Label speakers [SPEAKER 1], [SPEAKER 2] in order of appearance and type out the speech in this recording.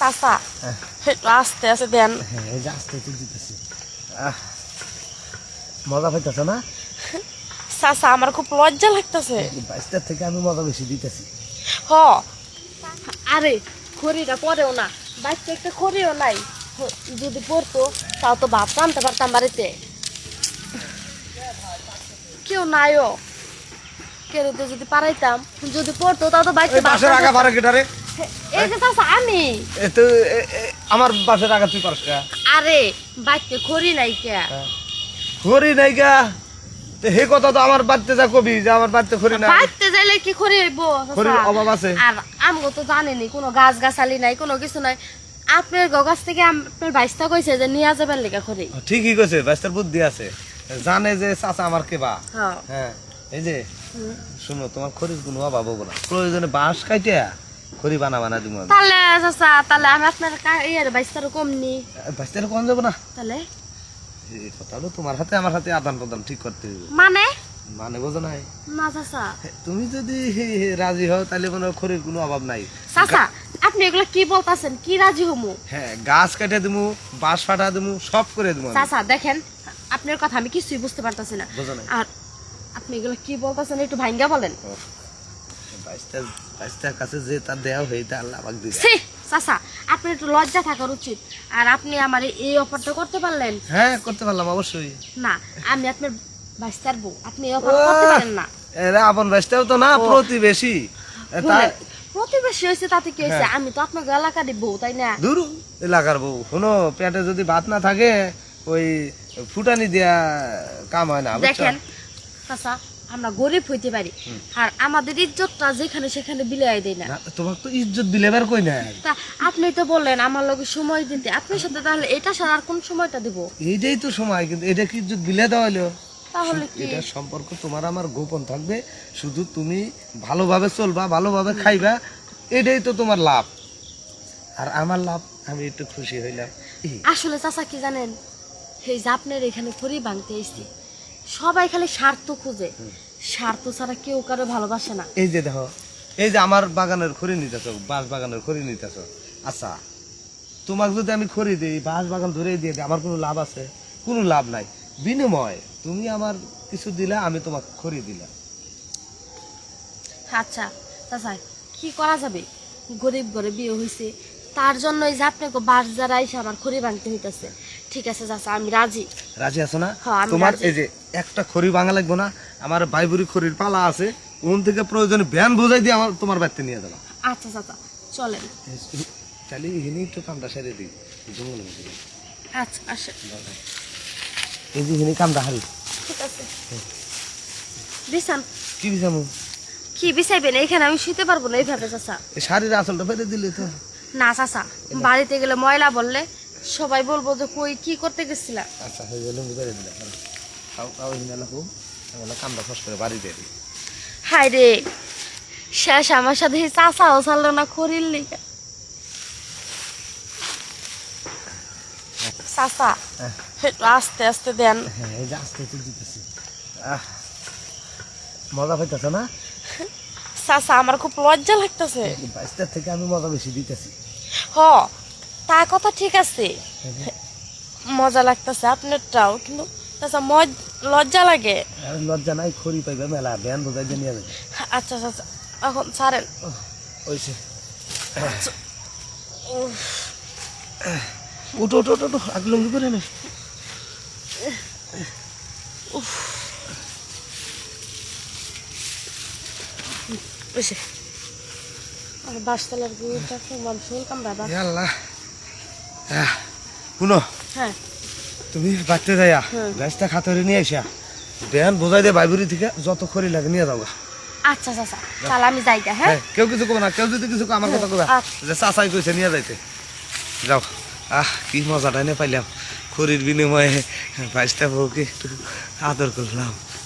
[SPEAKER 1] চাচা একটু আস্তে আস্তে দেন।
[SPEAKER 2] হ্যাঁ এই যে আস্তে আস্তে দিতেছি। মজা পাইতেছ না?
[SPEAKER 1] চাচা আমার খুব লজ্জা লাগতেছে।
[SPEAKER 2] বাইশটার থেকে আমি মজা বেশি দিতেছি।
[SPEAKER 1] হ আরে খড়িটা পরেও না, বাচ্চা একটা খড়িও নাই। যদি পড়তো তাও তো ভাত রানতে পারতাম বাড়িতে। কেউ নাইও, কেউ তো যদি পারাইতাম, যদি পড়তো তাও তো বাড়িতে
[SPEAKER 2] বাসের আগা পারে কেটারে?
[SPEAKER 1] এই যে চাচা আমি।
[SPEAKER 2] আমার বাসের আগা তুই পারস কা?
[SPEAKER 1] আরে বাচ্চা খড়ি নাই কে?
[SPEAKER 2] খড়ি নাই গা? হে কথা তো আমার বাড়িতে যা কবি যে আমার বাড়িতে খড়ি নাই।
[SPEAKER 1] বাড়িতে যাইলে কি খড়ি হইব?
[SPEAKER 2] খড়ির অভাব আছে।
[SPEAKER 1] আর আমগো তো জানেনি কোনো গাছ গাছালি নাই, কোনো কিছু নাই। আপনার গাছ থেকে আপনার বাইশটা কইছে যে নিয়ে যাবেন লেখা খড়ি।
[SPEAKER 2] ঠিকই কইছে, বাইশটার বুদ্ধি আছে, জানে যে চাচা আমার কেবা। হ্যাঁ এই যে শুনো, তোমার খড়ির কোনো অভাব হবো না, প্রয়োজনে বাঁশ কাইটে খড়ি বানা দিব।
[SPEAKER 1] তাহলে চাচা, তাহলে আমি আপনার ইয়ের বাইশটারও কম নি।
[SPEAKER 2] বাইশটার কম যাবো না?
[SPEAKER 1] তাহলে
[SPEAKER 2] এই কথা হলো তোমার হাতে আমার হাতে আদান প্রদান ঠিক করতে হবে।
[SPEAKER 1] মানে
[SPEAKER 2] মানে বোঝো নাই?
[SPEAKER 1] না চাচা,
[SPEAKER 2] তুমি যদি রাজি হও তাহলে কোনো খড়ির কোনো অভাব নাই।
[SPEAKER 1] চাচা আপনি এগুলো কি বলতাছেন? কি রাজি হমু?
[SPEAKER 2] হ্যাঁ গাছ কেটে দিমু, বাঁশ ফাটা দিমু, সব করে দিমু।
[SPEAKER 1] চাচা দেখেন, আপনার কথা আমি কিছুই বুঝতে পারতাছি না।
[SPEAKER 2] বুঝো নাই?
[SPEAKER 1] আর আপনি এগুলো কি বলতাছেন একটু ভাঙ্গা বলেন।
[SPEAKER 2] বাইশটার কাছে যে তার দেওয়া হইতে আল্লাহ পাক দিবে।
[SPEAKER 1] ছি চাচা, আপনার একটু লজ্জা থাকার উচিত। আর আপনি আমার এই অফারটা করতে পারলেন?
[SPEAKER 2] হ্যাঁ করতে পারলাম অবশ্যই।
[SPEAKER 1] না, আমি আপনার বাইশটার বউ, আপনি এই অফার করতে পারেন না।
[SPEAKER 2] এরা আপন বাইশটাও তো না, প্রতিবেশী।
[SPEAKER 1] প্রতিবেশী হয়েছে তাতে কি হয়েছে? আমি তো আপনার এলাকারই বউ, তাই না?
[SPEAKER 2] দূর এলাকার বউ, শোনো পেটে যদি ভাত না থাকে ওই ফুটানি দিয়া কাম হয় না।
[SPEAKER 1] দেখেন চাচা, আমরা গরিব হইতে পারি, আর আমাদের ইজ্জতটা যেখানে সেখানে বিলাই দেয় না।
[SPEAKER 2] তোমার তো ইজ্জত বিলেবার কই না।
[SPEAKER 1] তা আপনি তো বললেন আমার লগে সময় দিতে, আপনার সাথে তাহলে এটা ছাড়া আর কোন সময়টা দিব?
[SPEAKER 2] এইটাই তো সময়, কিন্তু এটা কি ইজ্জত বিলে দেওয়া হলো?
[SPEAKER 1] তাহলে কি?
[SPEAKER 2] এটা সম্পর্ক তোমার আমার গোপন থাকবে, শুধু তুমি ভালোভাবে চলবা, ভালোভাবে খাইবা, এটাই তো তোমার লাভ। আর আমার লাভ, আমি একটু খুশি হইলাম।
[SPEAKER 1] আসলে চাচা কি জানেন, এই যে আপনার এখানে খড়ি ভাঙতে এসছি, সবাই খালি স্বার্থ খুঁজে, স্বার্থ ছাড়া কেউ কারো ভালোবাসে না।
[SPEAKER 2] এই যে দেখো, এই যে আমার বাগানের খড়ি নিতেছ, বাঁশ বাগানের খড়ি নিতেছ, আচ্ছা তোমাকে যদি আমি খড়ি দিই, বাঁশ বাগান ধরে দিয়ে দিই, আমার কোনো লাভ আছে? কোনো লাভ নাই। বিনিময় তুমি আমার কিছু দিলা, আমি তোমাকে খড়ি দিলাম।
[SPEAKER 1] আচ্ছা চাচা, কি করা যাবে? গরিব ঘরে বিয়ে হয়েছে, তার জন্যই যে আপনাকে বাস যারা এসে আমার খড়ি ভাঙতে হইতেছে। ঠিক আছে চাচা, আমি রাজি।
[SPEAKER 2] রাজি আছো না?
[SPEAKER 1] হ্যাঁ, আমি
[SPEAKER 2] তোমার
[SPEAKER 1] রাজি।
[SPEAKER 2] এই যে একটা খড়ি ভাঙা লাগবো না, আমার বাইবুরি খড়ির পালা আছে, ওন থেকে প্রয়োজনে ভ্যান বোঝাই দিয়ে আমার তোমার বাড়িতে নিয়ে যাবা।
[SPEAKER 1] আচ্ছা চাচা চলেন।
[SPEAKER 2] তাহলে এখানে একটু কামটা সেরে দিই।
[SPEAKER 1] আচ্ছা আসে।
[SPEAKER 2] এই যে এখানে কামটা হারি।
[SPEAKER 1] ঠিক আছে বিছান।
[SPEAKER 2] কি বিছামু?
[SPEAKER 1] কি বিছাইবেন? এখানে আমি শুতে পারবো না এইভাবে চাচা।
[SPEAKER 2] এই শাড়ির আঁচলটা ফেলে দিলে তো।
[SPEAKER 1] না চাচা, বাড়িতে গেলে ময়লা বললে সবাই বলবো যে কই কি করতে গেছিলা।
[SPEAKER 2] আচ্ছা হয়ে গেল, বুঝাই দিলাম। তাও তাও এখানে লাগবো, তাহলে কামটা ফস করে বাড়ি দিয়ে দিই।
[SPEAKER 1] হায় রে, শেষ আমার সাথে এই চাচাও ছাড়লো না খড়ির লিগা। চাচা একটু আস্তে আস্তে দেন।
[SPEAKER 2] হ্যাঁ এই যে আস্তে আস্তে দিতেছি। মজা পাইতেছ না?
[SPEAKER 1] চাচা আমার খুব লজ্জা লাগতেছে।
[SPEAKER 2] বাইশটার থেকে আমি মজা বেশি দিতেছি।
[SPEAKER 1] হ তা কথা ঠিক আছে, মজা লাগতেছে আপনারটাও, কিন্তু চাচা লজ্জা লাগে।
[SPEAKER 2] আর লজ্জা নাই, খড়ি পাইবে মেলা, ভ্যান বোঝাই দিয়ে নিয়ে যাবে।
[SPEAKER 1] আচ্ছা চাচা এখন ছাড়েন।
[SPEAKER 2] ওইছে উঠো উঠো উঠো, আগে লঙ্গি করে নে।
[SPEAKER 1] বুঝে আর বাসতলার গুড়িটা মানুষের কামড়া।
[SPEAKER 2] আল্লাহ, শুনো
[SPEAKER 1] হ্যাঁ
[SPEAKER 2] তুমি বাড়তে যাইয়া গাছটা খাতরে নিয়ে আসা, ভ্যান বোঝাই দিয়ে বাইবুরি থেকে যত খড়ি লাগে নিয়ে যাবো।
[SPEAKER 1] আচ্ছা চাচা তাহলে আমি যাই। হ্যাঁ
[SPEAKER 2] কেউ কিছু কবে না, কেউ যদি কিছু আমার কথা কবে যে চাচাই কইছে নিয়ে যাইতে। যাও। কি মজাটা এনে পাইলাম, খড়ির বিনিময়ে বাইশটা বউকে একটু আদর করলাম।